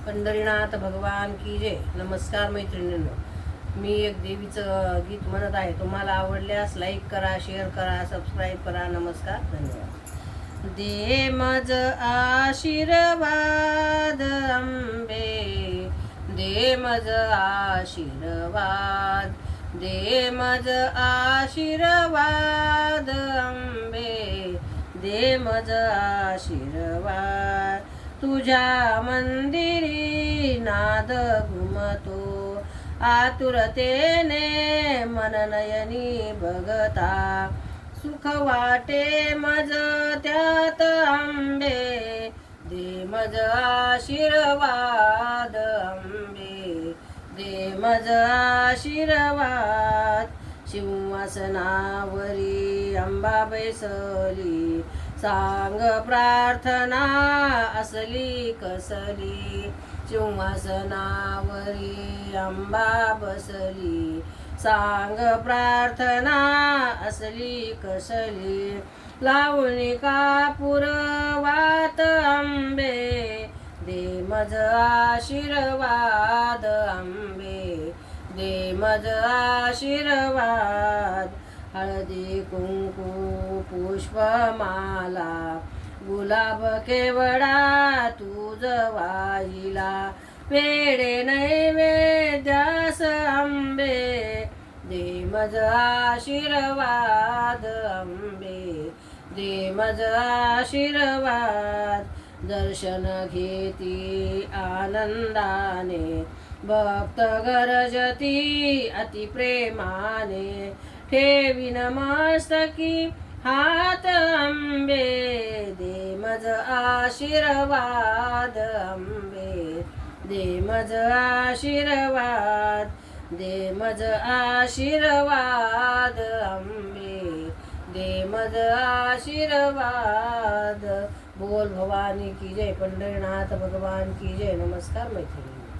पंढरीनाथ भगवान की जय. नमस्कार मैत्रिणींनो, मी एक देवीचं गीत म्हणत आहे. तुम्हाला आवडल्यास लाईक करा, शेअर करा, सबस्क्राईब करा. नमस्कार, धन्यवाद. दे मज आशीर्वाद अंबे, दे मज आशीर्वाद, दे मज आशीर्वाद अंबे, दे मज आशीर्वाद. तुझ्या मंदिरी नाद घुमतो, आतुरतेने मननयनी बघता. सुख वाटे मज त्यात आंबे, दे मज आशीर्वाद अंबे, दे मज आशीर्वाद. सिंहासनावरी अंबा बैसली, सांग प्रार्थना असली कसली. सिंहासनावरी अंबा बसली, सांग प्रार्थना असली कसली. लावणी कापूर वात अंबे, दे मज आशीर्वाद अंबे, दे मज आशीर्वाद. हळदी कुंकू पुष्पमाला, गुलाब केवडा तुझ वाहिला. पेढे नैवेद्यास अंबे, दे मज आशीर्वाद अंबे, दे मज आशीर्वाद. दर्शन घेती आनंदाने, भक्त गरजती अति प्रेमाने. ठेवीन मस्तकी हात अंबे, दे मज आशीर्वाद अंबे, दे मज आशीर्वाद, दे मज आशीर्वाद अंबे, दे मज आशीर्वाद. बोल भवानी की जय, पंढरीनाथ भगवान की जय. नमस्कार मैत्रिणी.